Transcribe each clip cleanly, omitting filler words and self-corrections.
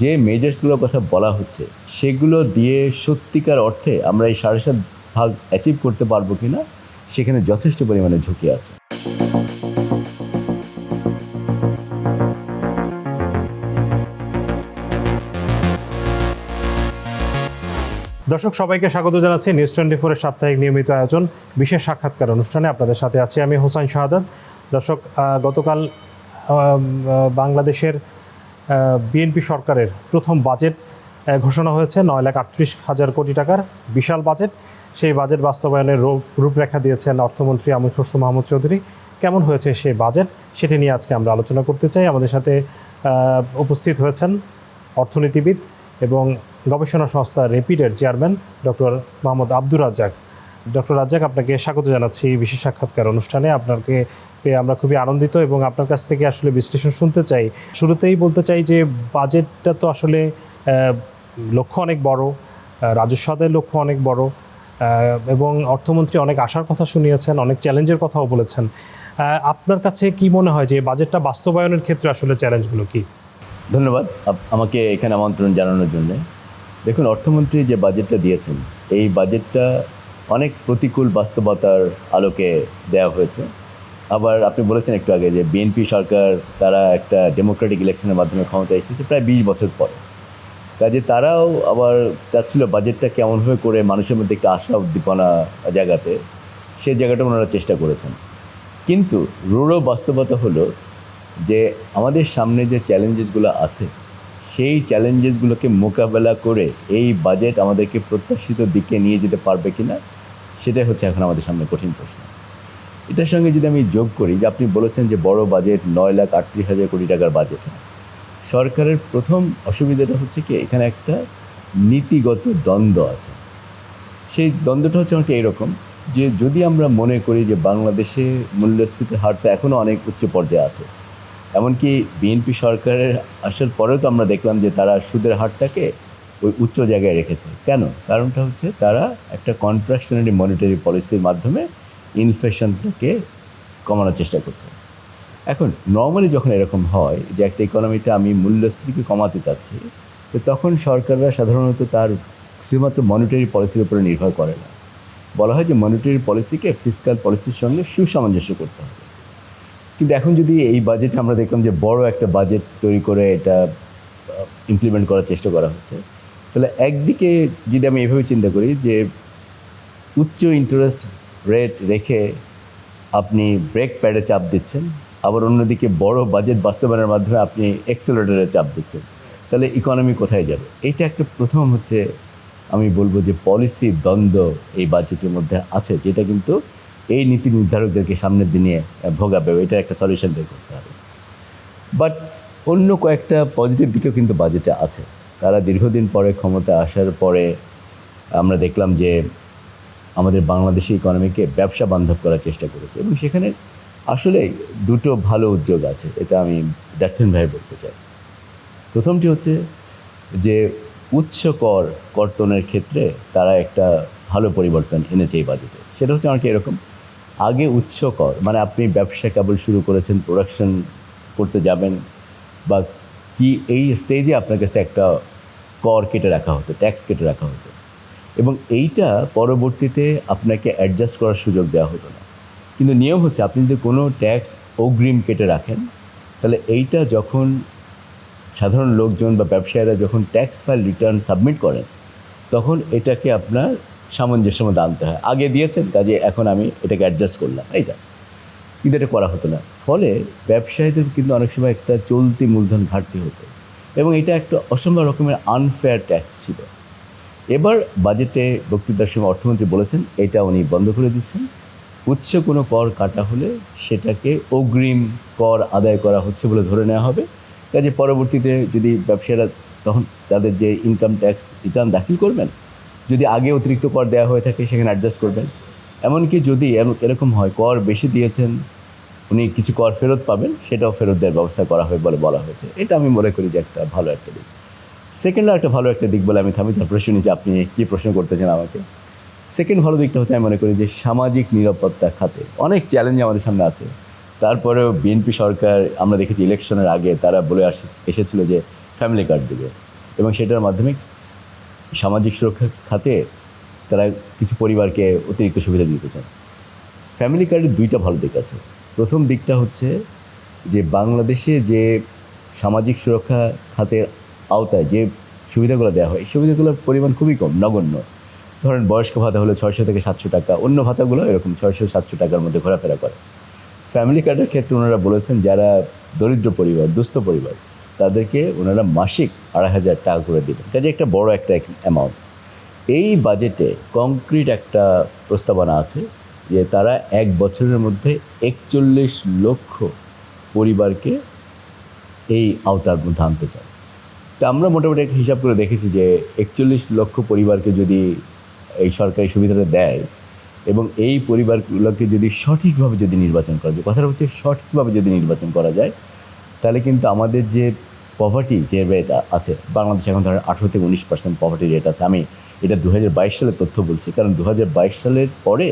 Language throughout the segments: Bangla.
যে মেজার্সগুলোর কথা বলা হচ্ছে সেগুলো দিয়ে সত্যিকার অর্থে আমরা এই 7.5 অ্যাচিভ করতে পারবো কিনা সেখানে যথেষ্ট পরিমাণে ঝুঁকি আছে। দর্শক সবাইকে স্বাগত জানাচ্ছি নিউজ 24 এর সাপ্তাহিক নিয়মিত আয়োজন বিশেষ সাক্ষাৎকার অনুষ্ঠানে। আপনাদের সাথে আছি আমি হোসাইন শাহাদাত। দর্শক, গতকাল বাংলাদেশের বিএনপি সরকারের প্রথম বাজেট ঘোষণা হয়েছে। 9,38,000 কোটি টাকার বিশাল বাজেট। সেই বাজেট বাস্তবায়নের রূপরেখা দিয়েছেন অর্থমন্ত্রী আমির খসরু মাহমুদ চৌধুরী। কেমন হয়েছে সেই বাজেট, সেটি নিয়ে আজকে আমরা আলোচনা করতে চাই। আমাদের সাথে উপস্থিত হয়েছেন অর্থনীতিবিদ এবং গবেষণা সংস্থা রেপিডের chairman doctor Mohammad Abdur Razzaq. Doctor Razzaq, আপনাকে স্বাগত জানাচ্ছি বিশেষ সাক্ষাৎকার অনুষ্ঠানে। আপনাকে পেয়ে আমরা খুবই আনন্দিত এবং আপনার কাছ থেকে আসলে বিশ্লেষণ শুনতে চাই। শুরুতেই বলতে চাই যে বাজেটটা তো আসলে লক্ষ্য অনেক বড়, রাজস্ব আদায়ের লক্ষ্য অনেক বড় এবং অর্থমন্ত্রী অনেক আশার কথা শুনিয়েছেন, অনেক চ্যালেঞ্জের কথাও বলেছেন। আপনার কাছে কি মনে হয় যে বাজেটটা বাস্তবায়নের ক্ষেত্রে আসলে চ্যালেঞ্জগুলো কি? ধন্যবাদ আমাকে এখানে আমন্ত্রণ জানানোর জন্য। দেখুন, অর্থমন্ত্রী যে বাজেটটা দিয়েছেন এই বাজেটটা অনেক প্রতিকূল বাস্তবতার আলোকে দেওয়া হয়েছে। আবার আপনি বলেছেন একটু আগে যে বিএনপি সরকার তারা একটা ডেমোক্রেটিক ইলেকশনের মাধ্যমে ক্ষমতায় এসেছে প্রায় 20 বছর পরে। কাজে তারাও আবার চাচ্ছিল বাজেটটা কেমনভাবে করে মানুষের মধ্যে একটা আশা উদ্দীপনা জায়গাতে, সেই জায়গাটা ওনারা চেষ্টা করেছেন। কিন্তু রূঢ় বাস্তবতা হলো যে আমাদের সামনে যে চ্যালেঞ্জেসগুলো আছে সেই চ্যালেঞ্জেসগুলোকে মোকাবেলা করে এই বাজেট আমাদেরকে প্রত্যাশিত দিকে নিয়ে যেতে পারবে কি না, সেটাই হচ্ছে এখন আমাদের সামনে কঠিন প্রশ্ন। এটার সঙ্গে যদি আমি যোগ করি যে আপনি বলেছেন যে বড় বাজেট 9,38,000 কোটি টাকার বাজেট, সরকারের প্রথম অসুবিধাটা হচ্ছে কি এখানে একটা নীতিগত দ্বন্দ্ব আছে। সেই দ্বন্দ্বটা হচ্ছে আমাকে এইরকম যে যদি আমরা মনে করি যে বাংলাদেশে মূল্যস্ফীতির হারটা এখনও অনেক উচ্চ পর্যায়ে আছে, এমনকি বিএনপি সরকারের আসার পরেও তো আমরা দেখলাম যে তারা সুদের হারটাকে ওই উচ্চ জায়গায় রেখেছে। কেন? কারণটা হচ্ছে তারা একটা কন্ট্রাকশনারি মনিটারি পলিসির মাধ্যমে ইনফ্লেশনটাকে কমানোর চেষ্টা করছে। এখন নর্মালি যখন এরকম হয় যে একটা ইকোনমিতে আমি মূল্যস্ফীতিকে কমাতে চাচ্ছি, তো তখন সরকাররা সাধারণত তার শুধুমাত্র মনিটারি পলিসির উপরে নির্ভর করে না। বলা হয় যে মনিটারি পলিসিকে ফিসকাল পলিসির সঙ্গে সুসামঞ্জস্য করতে হবে। কিন্তু এখন যদি এই বাজেটে আমরা দেখলাম যে বড় একটা বাজেট তৈরি করে এটা ইমপ্লিমেন্ট করার চেষ্টা করা হচ্ছে, তাহলে একদিকে যদি আমি এভাবে চিন্তা করি যে উচ্চ ইন্টারেস্ট রেট রেখে আপনি ব্রেক প্যাডে চাপ দিচ্ছেন, আবার অন্যদিকে বড় বাজেট বাস্তবায়নের মাধ্যমে আপনি অ্যাক্সেলারেটরে চাপ দিচ্ছেন, তাহলে ইকোনমি কোথায় যাবে? এইটা একটা প্রথম হচ্ছে আমি বলবো যে পলিসি দ্বন্দ্ব এই বাজেটের মধ্যে আছে, যেটা কিন্তু এই নীতি নির্ধারকদেরকে সামনের দিনে ভোগাবে। এটার একটা সলিউশন বের করতে হবে। বাট অন্য কয়েকটা পজিটিভ দিকেও কিন্তু বাজেটে আছে। তারা দীর্ঘদিন পরে ক্ষমতা আসার পরে আমরা দেখলাম যে আমাদের বাংলাদেশি ইকোনমিকে ব্যবসা বান্ধব করার চেষ্টা করেছে এবং সেখানে আসলে দুটো ভালো উদ্যোগ আছে, এটা আমি ডাক্তার ভাই বলতে চাই। প্রথমটি হচ্ছে যে উচ্চ কর কর্তনের ক্ষেত্রে তারা একটা ভালো পরিবর্তন এনেছে এই বাজেটে। সেটা হচ্ছে আমাকে এরকম, আগে উচ্চ কর মানে আপনি ব্যবসা কেবল শুরু করেছেন, প্রোডাকশন করতে যাবেন বা কি, এই স্টেজে আপনার কাছে একটা কর কেটে রাখা হতো, ট্যাক্স কেটে রাখা হতো এবং এইটা পরবর্তীতে আপনাকে অ্যাডজাস্ট করার সুযোগ দেওয়া হতো না। কিন্তু নিয়ম হচ্ছে আপনি যদি কোনো ট্যাক্স অগ্রিম কেটে রাখেন, তাহলে এইটা যখন সাধারণ লোকজন বা ব্যবসায়ীরা যখন ট্যাক্স ফাইল রিটার্ন সাবমিট করেন, তখন এটাকে আপনার সামঞ্জস্যের মধ্যে আনতে হয়। আগে দিয়েছেন, কাজে এখন আমি এটাকে অ্যাডজাস্ট করলাম, এইটা কিন্তু এটা করা হতো না। ফলে ব্যবসায়ীদের কিন্তু অনেক সময় একটা চলতি মূলধন ঘাটতি হতো এবং এটা একটা অসম্ভব রকমের আনফেয়ার ট্যাক্স ছিল। এবার বাজেটে বক্তৃতার সময় অর্থমন্ত্রী বলেছেন এটা উনি বন্ধ করে দিচ্ছেন। উচ্চ কোনো কর কাটা হলে সেটাকে অগ্রিম কর আদায় করা হচ্ছে বলে ধরে নেওয়া হবে। কাজে পরবর্তীতে যদি ব্যবসায়ীরা তখন তাদের যে ইনকাম ট্যাক্স রিটার্ন দাখিল করবেন, যদি আগে অতিরিক্ত কর দেওয়া হয়ে থাকে সেখানে অ্যাডজাস্ট করবেন। এমনকি যদি এরকম হয় কর বেশি দিয়েছেন, উনি কিছু কর ফেরত পাবেন, সেটাও ফেরত দেওয়ার ব্যবস্থা করা হবে বলে বলা হয়েছে। এটা আমি মনে করি যে একটা ভালো একটা দিক। সেকেন্ড একটা ভালো একটা দিক বলে আমি থামি, তারপরে শুনি যে আপনি কী প্রশ্ন করতেছেন আমাকে। সেকেন্ড ভালো দিকটা হচ্ছে আমি মনে করি যে সামাজিক নিরাপত্তা খাতে অনেক চ্যালেঞ্জ আমাদের সামনে আছে। তারপরেও বিএনপি সরকার আমরা দেখেছি ইলেকশনের আগে তারা বলে এসেছিল যে ফ্যামিলি কার্ড দেবে, এবং সেটার মাধ্যমে সামাজিক সুরক্ষা খাতে তারা কিছু পরিবারকে অতিরিক্ত সুবিধা দিতে চান। ফ্যামিলি কার্ডের দুইটা ভালো দিক আছে। প্রথম দিকটা হচ্ছে যে বাংলাদেশে যে সামাজিক সুরক্ষা খাতের আওতায় যে সুবিধাগুলো দেওয়া হয়, এই সুবিধাগুলোর পরিমাণ খুবই কম, নগণ্য। ধরেন বয়স্ক ভাতা হলো 600 থেকে 700 টাকা, অন্য ভাতাগুলো এরকম 600-700 টাকার মধ্যে ঘোরাফেরা করে। ফ্যামিলি কার্ডের ক্ষেত্রে ওনারা বলেছেন যারা দরিদ্র পরিবার, দুস্থ পরিবার, তাদেরকে ওনারা মাসিক 2,500 টাকা করে দেবেন। কাজে একটা বড় একটা অ্যামাউন্ট। এই বাজেটে কংক্রিট একটা প্রস্তাবনা আছে যে তারা 1 বছরের মধ্যে 41 লক্ষ পরিবারকে এই আওতার মধ্যে আনতে চায়। তো আমরা মোটামুটি একটা হিসাব করে দেখেছি যে 41 লক্ষ পরিবারকে যদি এই সরকারি সুবিধাটা দেয় এবং এই পরিবারগুলোকে যদি সঠিকভাবে যদি নির্বাচন করা যায়, কথাটা হচ্ছে সঠিকভাবে যদি নির্বাচন করা যায়, তাহলে কিন্তু আমাদের যে পভার্টি যে রেট আছে বাংলাদেশে এখন ধরেন 18 থেকে 19% পভার্টি রেট আছে। আমি এটা 2022 সালের তথ্য বলছি, কারণ 2022 সালের পরে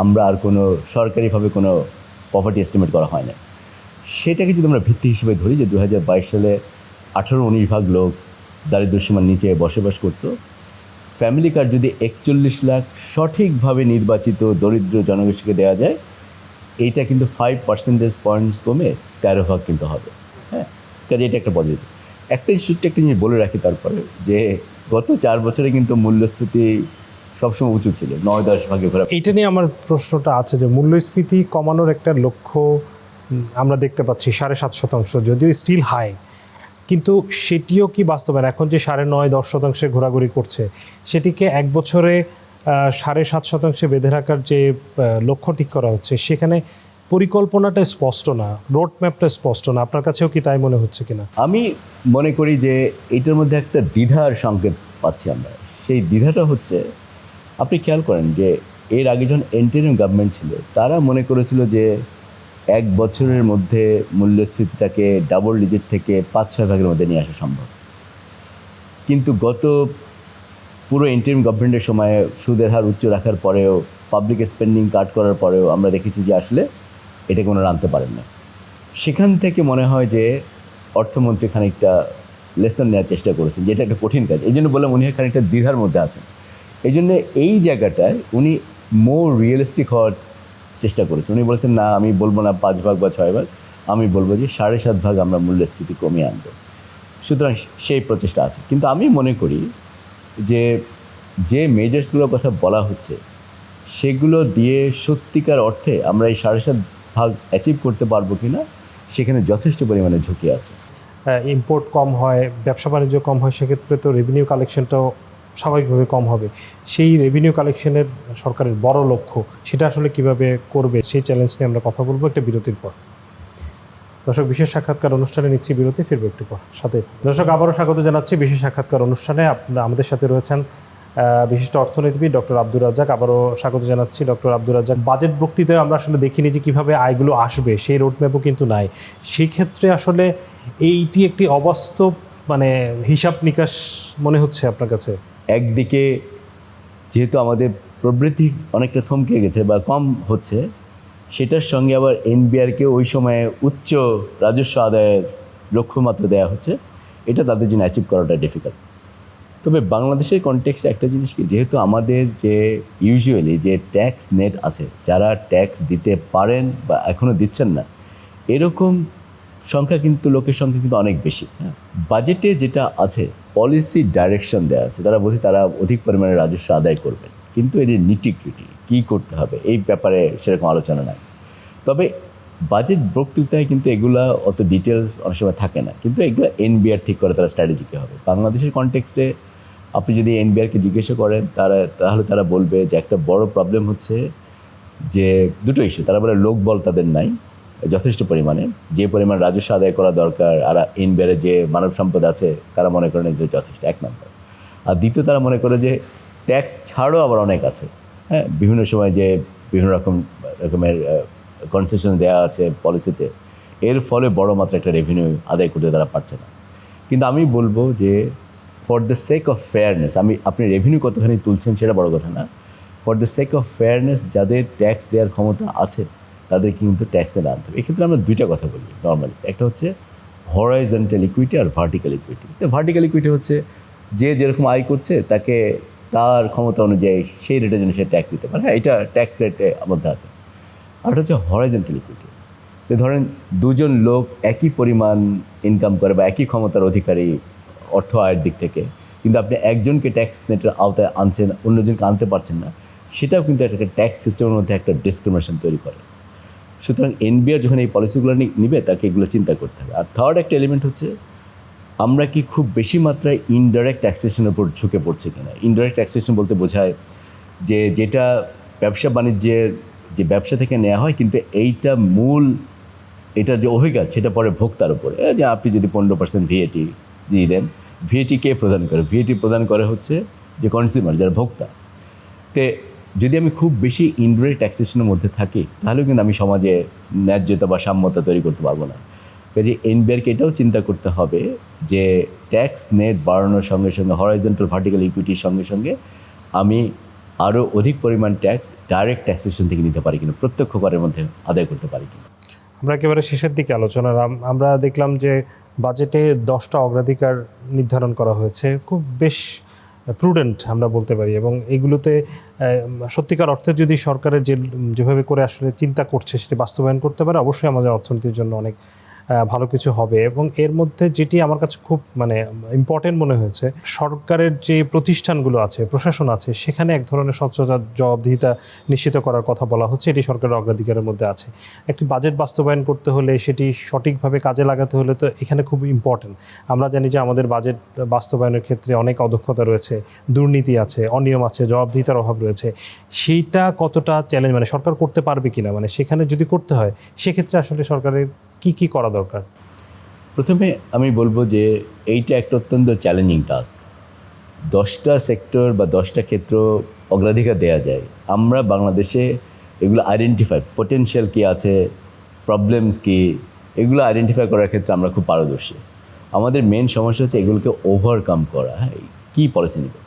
আমরা আর কোনো সরকারিভাবে কোনো পভার্টি এস্টিমেট করা হয় না। সেটাকে যদি আমরা ভিত্তি হিসেবে ধরি যে 2022 সালে 18-19 ভাগ লোক দারিদ্র্যসীমার নিচে বসবাস করতো, ফ্যামিলি কার্ড যদি 41 লাখ সঠিকভাবে নির্বাচিত দরিদ্র জনগোষ্ঠীকে দেওয়া যায়, এইটা কিন্তু 5 পার্সেন্টেজ পয়েন্টস কমে 13 ভাগ কিন্তু হবে। হ্যাঁ, কাজে এটা একটা পজিটিভ। একটা জিনিস বলে রাখি তারপরে, যে গত 4 বছরে কিন্তু মূল্যস্ফীতি সবসময় উঁচু ছিল, 9-10 ভাগে ঘোরা। এইটা নিয়ে আমার প্রশ্নটা আছে যে মূল্যস্ফীতি কমানোর একটা লক্ষ্য আমরা দেখতে পাচ্ছি 7.5%, যদিও স্টিল হাই, কিন্তু সেটিও কি বাস্তবায়ন? এখন যে 9.5-10% ঘোরাঘুরি করছে, সেটিকে 1 বছরে 7.5% বেঁধে রাখার যে লক্ষ্য ঠিক করা হচ্ছে, সেখানে পরিকল্পনাটা স্পষ্ট না, রোড ম্যাপটা স্পষ্ট না। আপনার কাছেও কি তাই মনে হচ্ছে কিনা? আমি মনে করি যে এটার মধ্যে একটা দ্বিধার সংকেত পাচ্ছি আমরা। সেই দ্বিধাটা হচ্ছে, আপনি খেয়াল করেন যে এর আগে যখন ইন্টারিম গভর্নমেন্ট ছিল, তারা মনে করেছিল যে 1 বছরের মধ্যে মূল্যস্ফীতিটাকে ডাবল ডিজিট থেকে 5-6 ভাগের মধ্যে নিয়ে আসা সম্ভব। কিন্তু গত পুরো ইন্টারিম গভর্নমেন্টের সময় সুদের হার উচ্চ রাখার পরেও, পাবলিক স্পেন্ডিং কাট করার পরেও আমরা দেখেছি যে আসলে এটাকে ওনারা আনতে পারেন না। সেখান থেকে মনে হয় যে অর্থমন্ত্রী খানিকটা লেসন নেওয়ার চেষ্টা করেছেন, যেটা একটা কঠিন কাজ। এই জন্য বললাম উনি খানিকটা দ্বিধার মধ্যে আছেন। এই জন্য এই জায়গাটায় উনি মোর রিয়েলিস্টিক হওয়ার চেষ্টা করেছেন। উনি বলেছেন না, আমি বলবো না 5 ভাগ বা 6 ভাগ, আমি বলবো যে 7.5 ভাগ আমরা মূল্যস্ফীতি কমিয়ে আনবো। সুতরাং সেই প্রচেষ্টা আছে। কিন্তু আমি মনে করি যে মেজার্সগুলোর কথা বলা হচ্ছে, সেগুলো দিয়ে সত্যিকার অর্থে আমরা এই 7.5 ভাগ অ্যাচিভ করতে পারবো কি না, সেখানে যথেষ্ট পরিমাণে ঝুঁকি আছে। ইম্পোর্ট কম হয়, ব্যবসা বাণিজ্য কম হয়, সেক্ষেত্রে তো রেভিনিউ কালেকশনটাও স্বাভাবিকভাবে কম হবে। সেই রেভিনিউ কালেকশনের সরকারের বড় লক্ষ্য, সেটা আসলে কিভাবে করবে, সেই চ্যালেঞ্জ নিয়ে আমরা কথা বলবো একটা বিরতির পর। দর্শক, বিশেষ সাক্ষাৎকার অনুষ্ঠানে নিচ্ছি বিরতি, ফিরবো একটু পর সাথে। দর্শক, আবারও স্বাগত জানাচ্ছি বিশেষ সাক্ষাৎকার অনুষ্ঠানে। আমাদের সাথে রয়েছেন বিশিষ্ট অর্থনীতিবিদ ডক্টর আব্দুর রাজ্জাক। আবারও স্বাগত জানাচ্ছি ডক্টর আব্দুর রাজ্জাক। বাজেট বক্তৃতায় আমরা আসলে দেখিনি যে কীভাবে আয়গুলো আসবে, সেই রোডম্যাপও কিন্তু নাই। সেই ক্ষেত্রে আসলে এইটি একটি অবাস্তব হিসাব নিকাশ মনে হচ্ছে আপনার কাছে? একদিকে যেহেতু আমাদের প্রবৃদ্ধি অনেকটা থমকে গেছে বা কম হচ্ছে, সেটার সঙ্গে আবার এনবিআরকে ওই সময়ে উচ্চ রাজস্ব আদায়ের লক্ষ্যমাত্রা দেওয়া হচ্ছে, এটা তাদের জন্য অ্যাচিভ করাটা ডিফিকাল্ট। তবে বাংলাদেশের কনটেক্সে একটা জিনিস কি, যেহেতু আমাদের যে ইউজুয়ালি যে ট্যাক্স নেট আছে, যারা ট্যাক্স দিতে পারেন বা এখনও দিচ্ছেন না, এরকম সংখ্যা কিন্তু লোকের সংখ্যা কিন্তু অনেক বেশি। হ্যাঁ, বাজেটে যেটা আছে পলিসি ডাইরেকশন দেওয়া আছে, তারা বলছে তারা অধিক পরিমাণে রাজস্ব আদায় করবেন, কিন্তু এদের নিটিগ্রিটি কী করতে হবে এই ব্যাপারে সেরকম আলোচনা নাই। তবে বাজেট বক্তৃতায় কিন্তু এগুলা অত ডিটেলস অনেক সময় থাকে না, কিন্তু এগুলো এনবিআর ঠিক করে তারা স্ট্র্যাটেজি কী হবে। বাংলাদেশের কনটেক্সটে আপনি যদি এনবিআরকে জিজ্ঞাসা করেন, তাহলে তারা বলবে যে একটা বড় প্রবলেম হচ্ছে যে দুটো ইস্যু। তারা বলে লোকবল তাদের নাই যথেষ্ট পরিমাণে, যে পরিমাণ রাজস্ব আদায় করা দরকার, আর এনবিআরে যে মানব সম্পদ আছে তারা মনে করেন এগুলো যথেষ্ট, 1 নম্বর। আর দ্বিতীয়, তারা মনে করে যে ট্যাক্স ছাড়ও আবার অনেক আছে। হ্যাঁ, বিভিন্ন সময় যে বিভিন্ন রকমের কনসেশন দেওয়া আছে পলিসিতে, এর ফলে বড় মাত্রা একটা রেভিনিউ আদায় করতে তারা পারছে না। কিন্তু আমি বলবো যে for the sake of fairness, আপনি রেভিনিউ কতখানি তুলছেন সেটা বড় কথা না, for the sake of fairness যাদের ট্যাক্স দেওয়ার ক্ষমতা আছে তাদের কিন্তু ট্যাক্সে আনতে হবে। এক্ষেত্রে আমরা দুইটা কথা বলি নর্মালি, একটা হচ্ছে হরাইজন্টাল ইকুইটি আর ভার্টিক্যাল ইকুইটি। তো ভার্টিক্যাল ইকুইটি হচ্ছে যে যেরকম আয় করছে তাকে তার ক্ষমতা অনুযায়ী সেই রেটে যেন সে ট্যাক্স দিতে পারে। হ্যাঁ, এটা ট্যাক্স রেটের মধ্যে আছে। আর এটা হচ্ছে হরাইজন্টাল ইকুইটি। তো ধরেন দুজন লোক একই পরিমাণ ইনকাম করে বা একই ক্ষমতার অধিকারী অর্থ আয়ের দিক থেকে, কিন্তু আপনি একজনকে ট্যাক্স নেটের আওতায় আনছেন, অন্যজনকে আনতে পারছেন না, সেটাও কিন্তু একটা ট্যাক্স সিস্টেমের মধ্যে একটা ডিসক্রিমিনেশন তৈরি করে। সুতরাং এনবিআর যখন এই পলিসিগুলো নিবে তাকে এগুলো চিন্তা করতে হবে। আর থার্ড একটা এলিমেন্ট হচ্ছে আমরা কি খুব বেশি মাত্রায় ইনডাইরেক্ট ট্যাক্সেশনের উপর ঝুঁকে পড়ছে কিনা। ইনডাইরেক্ট ট্যাক্সেশন বলতে বোঝায় যে যেটা ব্যবসা বাণিজ্যের যে ব্যবসা থেকে নেওয়া হয়, কিন্তু এইটা মূল এটার যে অভিজ্ঞতা সেটা পরে ভোক্তার উপরে। যে আপনি যদি 15% ভিএটি দিয়ে দেন, ভিএটি কে প্রদান করে? ভিএটি প্রদান করে হচ্ছে যে কনজিউমার, যারা ভোক্তা। তে যদি আমি খুব বেশি ইনডাইরেক্ট ট্যাক্সেশনের মধ্যে থাকি, তাহলেও কিন্তু আমি সমাজে ন্যায্যতা বা সাম্যতা তৈরি করতে পারবো না। কাজে এনবিআরকে এটাও চিন্তা করতে হবে যে ট্যাক্স নেট বাড়ানোর সঙ্গে সঙ্গে হরাইজন্টাল ভার্টিক্যাল ইকুইটির সঙ্গে সঙ্গে আমি আরও অধিক পরিমাণ ট্যাক্স ডাইরেক্ট ট্যাক্সেশন থেকে নিতে পারি কিনা, প্রত্যক্ষ করের মধ্যে আদায় করতে পারি কিনা। আমরা একেবারে শেষের দিকে আলোচনার আমরা দেখলাম যে বাজেটে 10টা অগ্রাধিকার নির্ধারণ করা হয়েছে, খুব বেশ প্রুডেন্ট আমরা বলতে পারি, এবং এগুলোতে সত্যিকার অর্থে যদি সরকারের যেভাবে করে আসলে চিন্তা করছে সেটি বাস্তবায়ন করতে পারে, অবশ্যই আমাদের অর্থনীতির জন্য অনেক ভালো কিছু হবে। এবং এর মধ্যে যেটি আমার কাছে খুব ইম্পর্টেন্ট মনে হয়েছে, সরকারের যে প্রতিষ্ঠানগুলো আছে, প্রশাসন আছে, সেখানে এক ধরনের স্বচ্ছতা, জবাবদিহিতা নিশ্চিত করার কথা বলা হচ্ছে। এটি সরকারের অগ্রাধিকারের মধ্যে আছে। একটি বাজেট বাস্তবায়ন করতে হলে, সেটি সঠিকভাবে কাজে লাগাতে হলে তো এখানে খুব ইম্পর্টেন্ট। আমরা জানি যে আমাদের বাজেট বাস্তবায়নের ক্ষেত্রে অনেক অদক্ষতা রয়েছে, দুর্নীতি আছে, অনিয়ম আছে, জবাবদিহিতার অভাব রয়েছে। সেইটা কতটা চ্যালেঞ্জ, সরকার করতে পারবে কিনা, সেখানে যদি করতে হয় সেক্ষেত্রে আসলে সরকারের কি করা দরকার? প্রথমে আমি বলবো যে এইটা একটা অত্যন্ত চ্যালেঞ্জিং টাস্ক। 10টা সেক্টর বা 10টা ক্ষেত্র অগ্রাধিকার দেওয়া যায়। আমরা বাংলাদেশে এগুলো আইডেন্টিফাই, পোটেনশিয়াল কী আছে, প্রবলেমস কী, এগুলো আইডেন্টিফাই করার ক্ষেত্রে আমরা খুব পারদর্শী। আমাদের মেন সমস্যা হচ্ছে এগুলোকে ওভারকাম করা। হ্যাঁ, কী পলিসি নেবে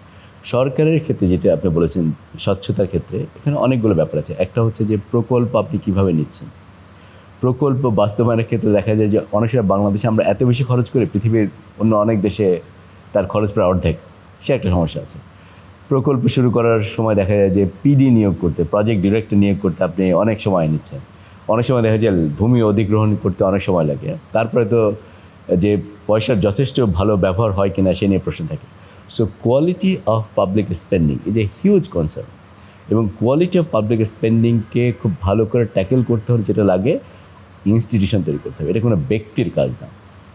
সরকারের ক্ষেত্রে? যেটা আপনি বলেছেন স্বচ্ছতার ক্ষেত্রে, এখানে অনেকগুলো ব্যাপার আছে। একটা হচ্ছে যে প্রকল্প আপনি কীভাবে নিচ্ছেন। প্রকল্প বাস্তবায়নের ক্ষেত্রে দেখা যায় যে অনেক সময় বাংলাদেশে আমরা এত বেশি খরচ করি, পৃথিবীর অন্য অনেক দেশে তার খরচ প্রায় অর্ধেক। সে একটা সমস্যা আছে। প্রকল্প শুরু করার সময় দেখা যায় যে পিডি নিয়োগ করতে, প্রজেক্ট ডিরেক্টর নিয়োগ করতে আপনি অনেক সময় নিচ্ছেন। অনেক সময় দেখা যায় ভূমি অধিগ্রহণ করতে অনেক সময় লাগে। তারপরে তো যে পয়সার যথেষ্ট ভালো ব্যবহার হয় কিনা সে নিয়ে প্রশ্ন থাকে। So quality of public spending is a huge concern, এবং কোয়ালিটি অফ পাবলিক স্পেন্ডিংকে খুব ভালো করে ট্যাকেল করতে হলে যেটা লাগে, ইনস্টিটিউশন তৈরি করতে হবে। এটা কোনো ব্যক্তির কাজ না।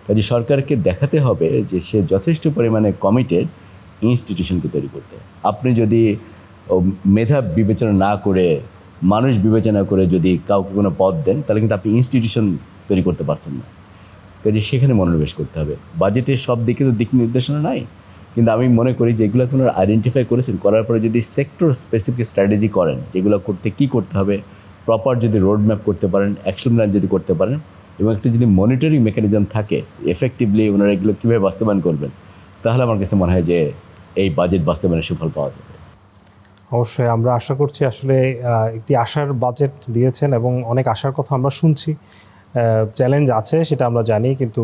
কাজে সরকারকে দেখাতে হবে যে সে যথেষ্ট পরিমাণে কমিটেড ইনস্টিটিউশনকে তৈরি করতে। আপনি যদি মেধা বিবেচনা না করে, মানুষ বিবেচনা করে যদি কাউকে কোনো পদ দেন, তাহলে কিন্তু আপনি ইনস্টিটিউশন তৈরি করতে পারছেন না। কাজে সেখানে মনোনিবেশ করতে হবে। বাজেটের সব দিকে তো দিক নির্দেশনা নাই, কিন্তু আমি মনে করি যে এগুলো আপনারা আইডেন্টিফাই করেছেন, করার পরে যদি সেক্টর স্পেসিফিক স্ট্র্যাটেজি করেন, যেগুলো করতে কী করতে হবে, প্রপার যদি রোড ম্যাপ করতে পারেন, অ্যাকশন প্ল্যান যদি করতে পারেন, এবং একটা যদি মনিটরিং মেকানিজম থাকে, এফেক্টিভলি ওনারা এগুলো কীভাবে বাস্তবায়ন করবেন, তাহলে আমার কাছে মনে হয় যে এই বাজেট বাস্তবায়নের সুফল পাওয়া যাবে। অবশ্যই আমরা আশা করছি আসলে একটি আশার বাজেট দিয়েছেন, এবং অনেক আশার কথা আমরা শুনছি। চ্যালেঞ্জ আছে সেটা আমরা জানি, কিন্তু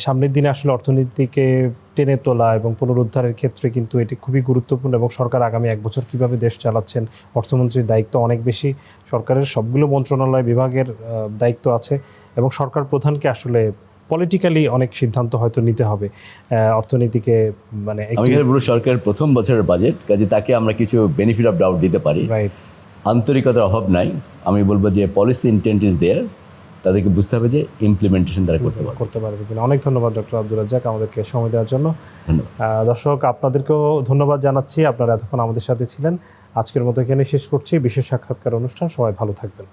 সামনের দিনে আসলে অর্থনীতিকে টেনে তোলা এবং পুনরুদ্ধারের ক্ষেত্রে কিন্তু এটি খুবই গুরুত্বপূর্ণ। এবং সরকার আগামী 1 বছর কীভাবে দেশ চালাচ্ছেন, অর্থমন্ত্রীর দায়িত্ব অনেক বেশি। সরকারের সবগুলো মন্ত্রণালয় বিভাগের দায়িত্ব আছে, এবং সরকার প্রধানকে আসলে পলিটিক্যালি অনেক সিদ্ধান্ত হয়তো নিতে হবে অর্থনীতিকে। আমি বলবো সরকারের প্রথম বছরের বাজেট, কাজে তাকে আমরা কিছু বেনিফিট অফ ডাউট দিতে পারি। রাইট, আন্তরিকতার অভাব নাই। আমি বলবো যে পলিসি ইন্টেন্ট ইজ দেয়ার, তাদেরকে বুঝতে হবে যে ইমপ্লিমেন্টেশন তারা করতে পারবে কিনা। অনেক ধন্যবাদ ডক্টর আব্দুর রাজ্জাক আমাদেরকে সময় দেওয়ার জন্য। দর্শক, আপনাদেরকেও ধন্যবাদ জানাচ্ছি, আপনারা এতক্ষণ আমাদের সাথে ছিলেন। আজকের মতো এখানে শেষ করছি বিশেষ সাক্ষাৎকার অনুষ্ঠান। সবাই ভালো থাকবেন।